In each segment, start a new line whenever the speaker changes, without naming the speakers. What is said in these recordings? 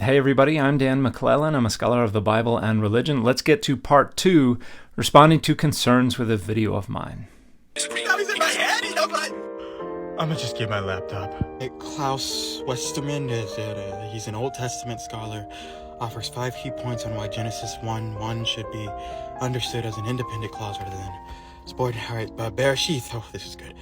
Hey everybody, I'm Dan McClellan. I'm a scholar of the Bible and religion. Let's get to part 2, responding to concerns with a video of mine.
I'ma just get my laptop.
Klaus Westermann he's an Old Testament scholar, offers 5 key points on why Genesis 1:1 should be understood as an independent clause rather than subordinate. All right, Bereshith. Oh, this is good.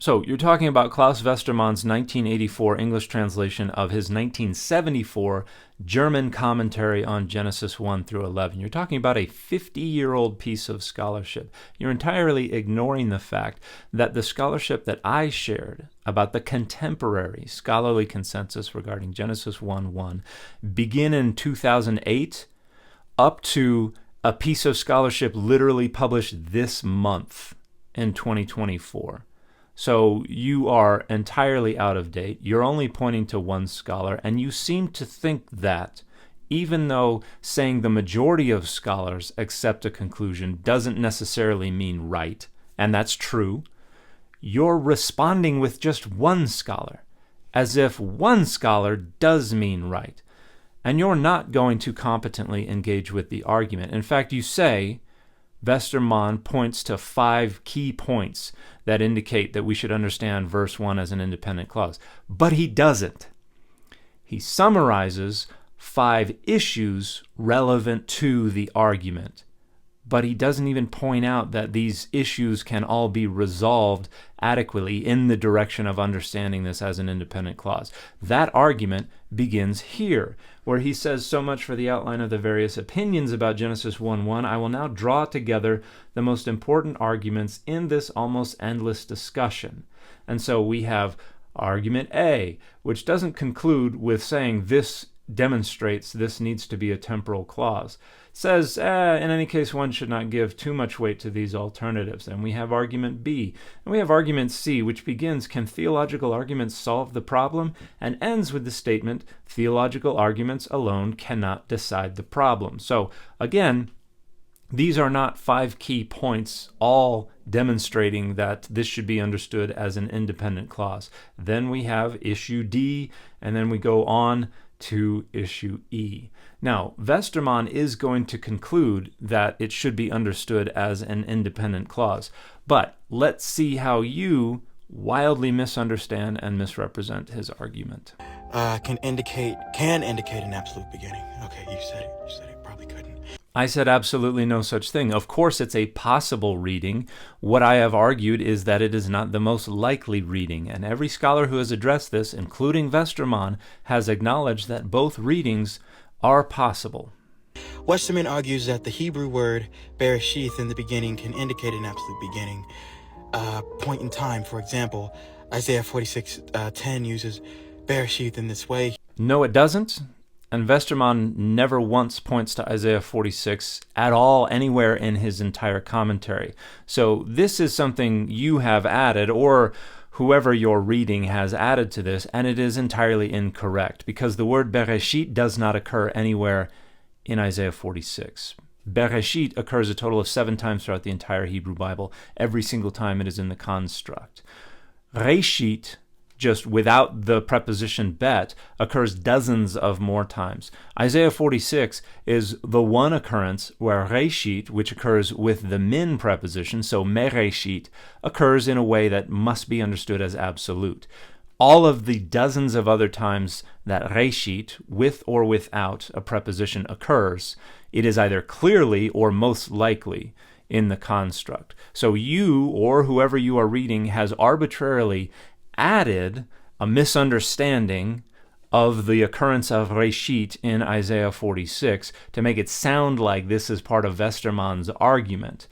So you're talking about Klaus Westermann's 1984 English translation of his 1974 German commentary on Genesis 1 through 11. You're talking about a 50-year-old piece of scholarship. You're entirely ignoring the fact that the scholarship that I shared about the contemporary scholarly consensus regarding Genesis 1:1 begin in 2008 up to a piece of scholarship literally published this month in 2024. So you are entirely out of date. You're only pointing to one scholar, and you seem to think that even though saying the majority of scholars accept a conclusion doesn't necessarily mean right, and that's true, you're responding with just one scholar, as if one scholar does mean right. And you're not going to competently engage with the argument. In fact, you say, Westermann points to 5 key points that indicate that we should understand verse 1 as an independent clause. But he doesn't. He summarizes 5 issues relevant to the argument. But he doesn't even point out that these issues can all be resolved adequately in the direction of understanding this as an independent clause. That argument begins here, where he says, so much for the outline of the various opinions about Genesis 1:1. I will now draw together the most important arguments in this almost endless discussion. And so we have argument A, which doesn't conclude with saying this demonstrates this needs to be a temporal clause. Says, in any case, one should not give too much weight to these alternatives. And we have argument B. And we have argument C, which begins, can theological arguments solve the problem? And ends with the statement, theological arguments alone cannot decide the problem. So, again, these are not 5 key points, all demonstrating that this should be understood as an independent clause. Then we have issue D, and then we go on to issue E. Now, Westermann is going to conclude that it should be understood as an independent clause, but let's see how you wildly misunderstand and misrepresent his argument.
Can indicate an absolute beginning. Okay, you said it probably couldn't.
I said absolutely no such thing. Of course, it's a possible reading. What I have argued is that it is not the most likely reading, and every scholar who has addressed this, including Westermann, has acknowledged that both readings are possible.
Westermann argues that the Hebrew word Bereshith in the beginning can indicate an absolute beginning, point in time. For example, Isaiah 46:10 uses Bereshith in this way.
No, it doesn't. And Westermann never once points to Isaiah 46 at all anywhere in his entire commentary. So this is something you have added, or whoever you're reading has added to this, and it is entirely incorrect, because the word Bereshit does not occur anywhere in Isaiah 46. Bereshit occurs a total of 7 times throughout the entire Hebrew Bible. Every single time it is in the construct. Reshit, just without the preposition bet, occurs dozens of more times. Isaiah 46 is the one occurrence where reshit, which occurs with the min preposition, so mereshit, occurs in a way that must be understood as absolute. All of the dozens of other times that reshit, with or without a preposition, occurs, it is either clearly or most likely in the construct. So you, or whoever you are reading, has arbitrarily added a misunderstanding of the occurrence of reshit in Isaiah 46 to make it sound like this is part of Westermann's argument.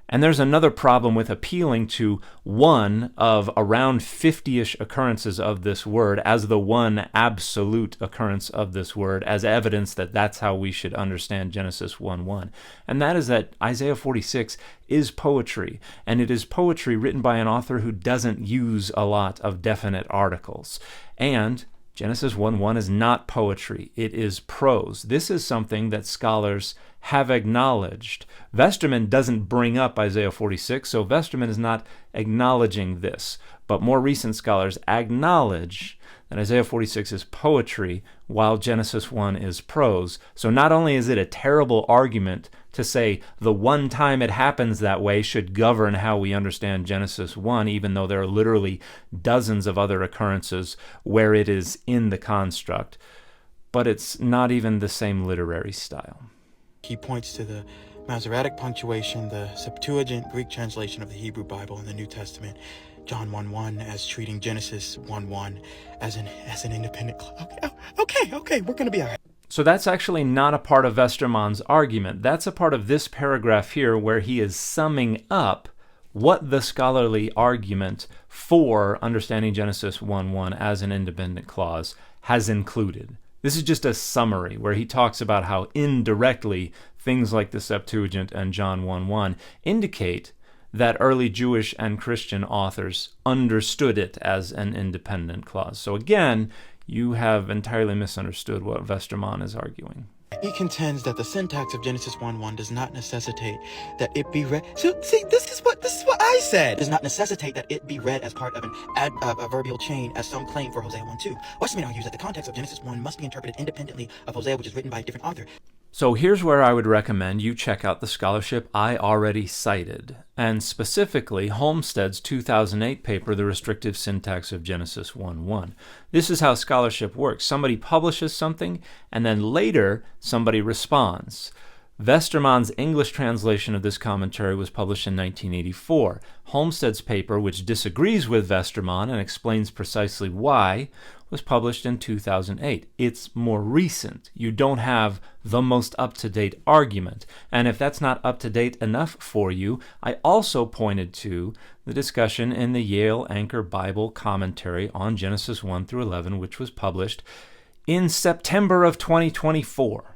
And there's another problem with appealing to one of around 50-ish occurrences of this word as the one absolute occurrence of this word as evidence that that's how we should understand Genesis 1:1. And that is that Isaiah 46 is poetry, and it is poetry written by an author who doesn't use a lot of definite articles. And Genesis 1:1 is not poetry, it is prose. This is something that scholars have acknowledged. Westermann doesn't bring up Isaiah 46, so Westermann is not acknowledging this. But more recent scholars acknowledge that Isaiah 46 is poetry while Genesis 1 is prose. So not only is it a terrible argument to say the one time it happens that way should govern how we understand Genesis 1, even though there are literally dozens of other occurrences where it is in the construct, but it's not even the same literary style.
He points to the Masoretic punctuation, the Septuagint Greek translation of the Hebrew Bible in the New Testament, John 1:1, as treating Genesis 1:1 as an independent clause. Okay, we're going to be all right.
So that's actually not a part of Westermann's argument. That's a part of this paragraph here where he is summing up what the scholarly argument for understanding Genesis 1:1 as an independent clause has included. This is just a summary where he talks about how indirectly things like the Septuagint and John 1:1 indicate that early Jewish and Christian authors understood it as an independent clause. So again, you have entirely misunderstood what Westermann is arguing.
He contends that the syntax of Genesis 1:1 does not necessitate that it be read. So, see, this is what I said. Does not necessitate that it be read as part of an adverbial chain, as some claim for Hosea 1:2. Westermann argues that the context of Genesis 1 must be interpreted independently of Hosea, which is written by a different author.
So here's where I would recommend you check out the scholarship I already cited, and specifically Holmsted's 2008 paper, The Restrictive Syntax of Genesis 1:1. This is how scholarship works. Somebody publishes something, and then later somebody responds. Westermann's English translation of this commentary was published in 1984. Holmsted's paper, which disagrees with Westermann and explains precisely why, was published in 2008. It's more recent. You don't have the most up-to-date argument. And if that's not up-to-date enough for you, I also pointed to the discussion in the Yale Anchor Bible Commentary on Genesis 1 through 11, which was published in September of 2024.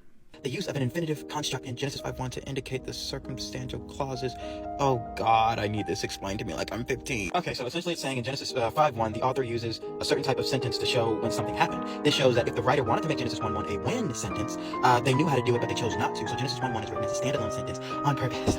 The use of an infinitive construct in Genesis 5:1 to indicate the circumstantial clauses. Oh God, I need this explained to me like I'm 15. Okay, so essentially it's saying in Genesis 5:1, the author uses a certain type of sentence to show when something happened. This shows that if the writer wanted to make Genesis 1:1 a when sentence, they knew how to do it, but they chose not to. So Genesis 1:1 is written as a standalone sentence on purpose.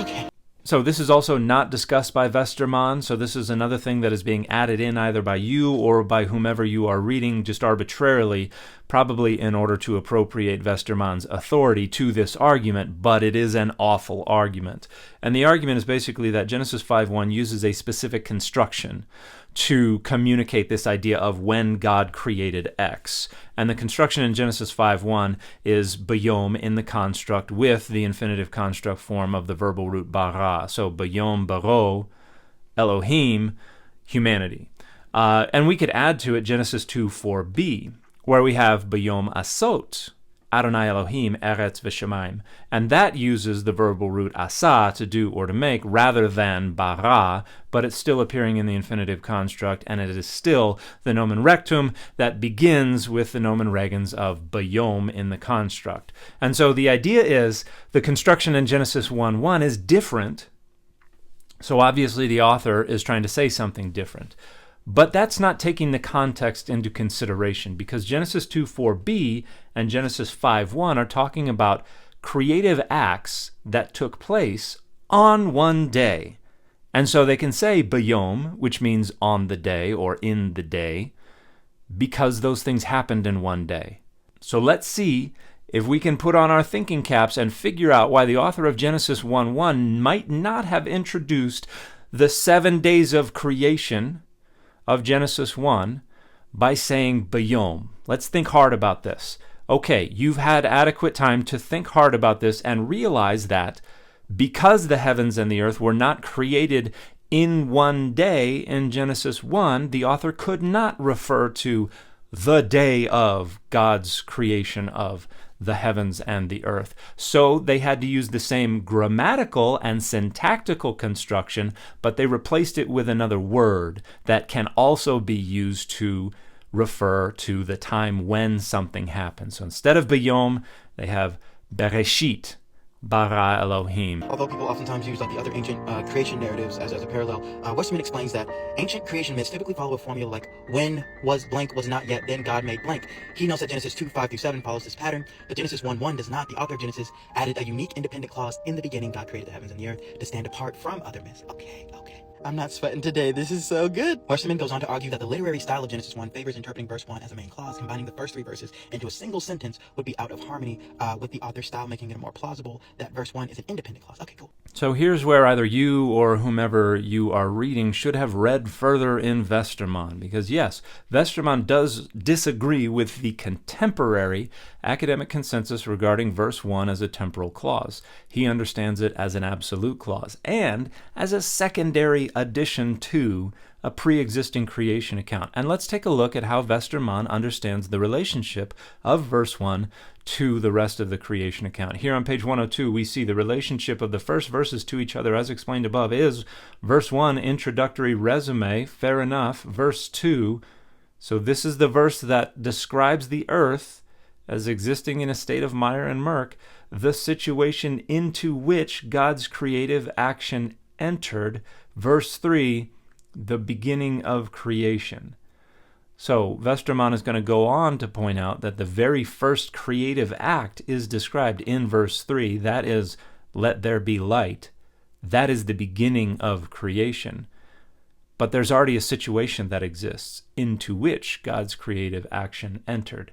Okay.
So this is also not discussed by Westermann, so this is another thing that is being added in either by you or by whomever you are reading just arbitrarily, probably in order to appropriate Westermann's authority to this argument, but it is an awful argument. And the argument is basically that Genesis 5:1 uses a specific construction to communicate this idea of when God created X. And the construction in Genesis 5:1 is bayom in the construct with the infinitive construct form of the verbal root bara. So bayom baro, Elohim, humanity. And we could add to it Genesis 2:4b, where we have bayom asot, Adonai Elohim, Eretz v'Shamayim. And that uses the verbal root asa, to do or to make, rather than bara, but it's still appearing in the infinitive construct, and it is still the nomen rectum that begins with the nomen regens of bayom in the construct. And so the idea is the construction in Genesis 1:1 is different, so obviously the author is trying to say something different. But that's not taking the context into consideration, because Genesis 2:4b and Genesis 5:1 are talking about creative acts that took place on one day. And so they can say bayom, which means on the day or in the day, because those things happened in one day. So let's see if we can put on our thinking caps and figure out why the author of Genesis 1:1 might not have introduced the 7 days of creation of Genesis 1 by saying bayom. Let's think hard about this. Okay, you've had adequate time to think hard about this and realize that because the heavens and the earth were not created in one day in Genesis 1, the author could not refer to the day of God's creation of the heavens and the earth. So they had to use the same grammatical and syntactical construction, but they replaced it with another word that can also be used to refer to the time when something happened. So instead of bayom, they have bereshit, bara Elohim.
Although people oftentimes use like the other ancient creation narratives as a parallel, Westermann explains that ancient creation myths typically follow a formula like when was blank was not yet, then God made blank. He knows that Genesis 2:5-7 follows this pattern, but Genesis 1:1 does not. The author of Genesis added a unique independent clause: in the beginning God created the heavens and the earth, to stand apart from other myths. Okay. I'm not sweating today. This is so good. Westerman goes on to argue that the literary style of Genesis 1 favors interpreting verse 1 as a main clause. Combining the first 3 verses into a single sentence would be out of harmony with the author's style, making it more plausible that verse 1 is an independent clause. Okay, cool.
So here's where either you or whomever you are reading should have read further in Westermann, because yes, Westermann does disagree with the contemporary academic consensus regarding verse 1 as a temporal clause. He understands it as an absolute clause and as a secondary addition to a pre-existing creation account. And let's take a look at how Westermann understands the relationship of verse 1 to the rest of the creation account. Here on page 102, we see the relationship of the first verses to each other as explained above is verse 1, introductory resume, fair enough. Verse 2, so this is the verse that describes the earth as existing in a state of mire and murk, the situation into which God's creative action entered. Verse 3, the beginning of creation. So Westermann is going to go on to point out that the very first creative act is described in verse 3. That is, let there be light. That is the beginning of creation. But there's already a situation that exists into which God's creative action entered.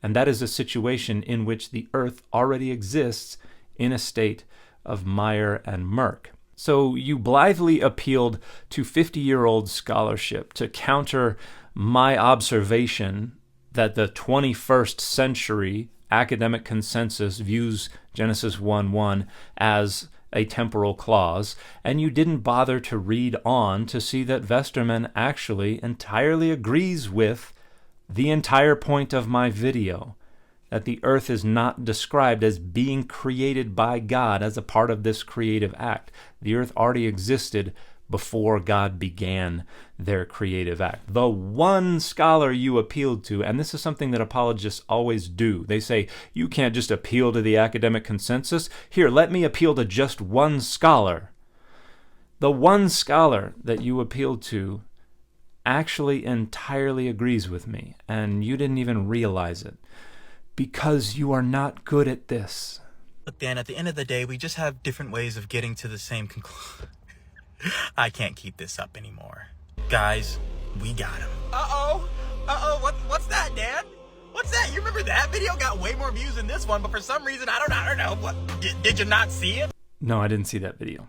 And that is a situation in which the earth already exists in a state of mire and murk. So you blithely appealed to 50-year-old scholarship to counter my observation that the 21st century academic consensus views Genesis 1:1 as a temporal clause, and you didn't bother to read on to see that Westermann actually entirely agrees with the entire point of my video, that the earth is not described as being created by God as a part of this creative act. The earth already existed before God began their creative act. The one scholar you appealed to, and this is something that apologists always do. They say, you can't just appeal to the academic consensus. Here, let me appeal to just one scholar. The one scholar that you appealed to actually entirely agrees with me, and you didn't even realize it, because you are not good at this.
But then at the end of the day, we just have different ways of getting to the same conclusion. I can't keep this up anymore. Guys, we got him. What's that, Dan? What's that? You remember that video got way more views than this one, but for some reason, I don't know. What? Did you not see it?
No, I didn't see that video.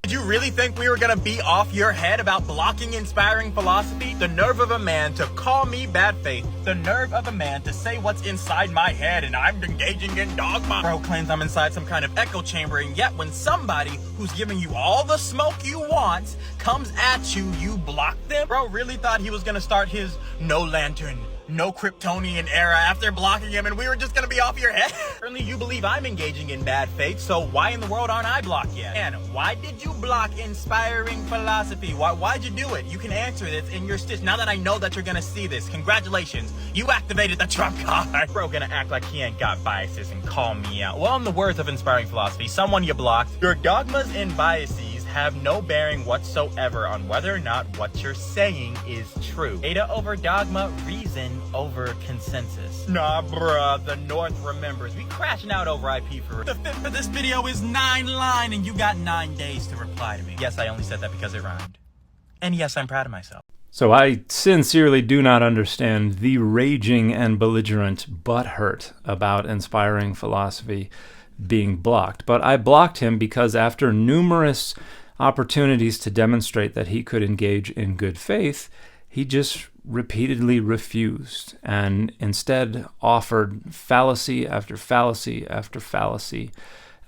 Did you really think we were gonna be off your head about blocking inspiring philosophy? The nerve of a man to call me bad faith. The nerve of a man to say what's inside my head and I'm engaging in dogma. Bro claims I'm inside some kind of echo chamber, and yet when somebody who's giving you all the smoke you want comes at you, you block them? Bro really thought he was gonna start his no lantern, no Kryptonian era after blocking him, and we were just gonna be off your head? Certainly you believe I'm engaging in bad faith, so why in the world aren't I blocked yet? And why did you block inspiring philosophy? Why'd you do it? You can answer this in your stitch. Now that I know that you're gonna see this, congratulations, you activated the Trump card. Bro gonna act like he ain't got biases and call me out. Well, in the words of inspiring philosophy, someone you blocked, your dogmas and biases have no bearing whatsoever on whether or not what you're saying is true. Data over dogma, reason over consensus. Nah, bruh, the North remembers. We crashing out over IP for the fit for this video is 9 line, and you got 9 days to reply to me. Yes, I only said that because it rhymed. And yes, I'm proud of myself.
So I sincerely do not understand the raging and belligerent butthurt about inspiring philosophy being blocked. But I blocked him because after numerous opportunities to demonstrate that he could engage in good faith, he just repeatedly refused and instead offered fallacy after fallacy after fallacy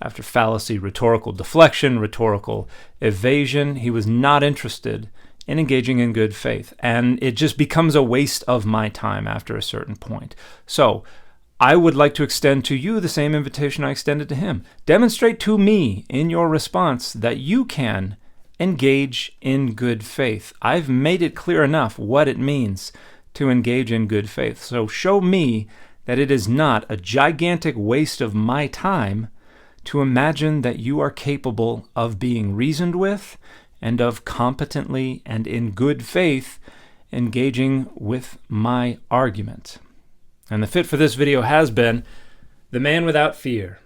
after fallacy, rhetorical deflection, rhetorical evasion. He was not interested in engaging in good faith, and it just becomes a waste of my time after a certain point. So I would like to extend to you the same invitation I extended to him. Demonstrate to me in your response that you can engage in good faith. I've made it clear enough what it means to engage in good faith. So show me that it is not a gigantic waste of my time to imagine that you are capable of being reasoned with and of competently and in good faith engaging with my argument. And the fit for this video has been The Man Without Fear.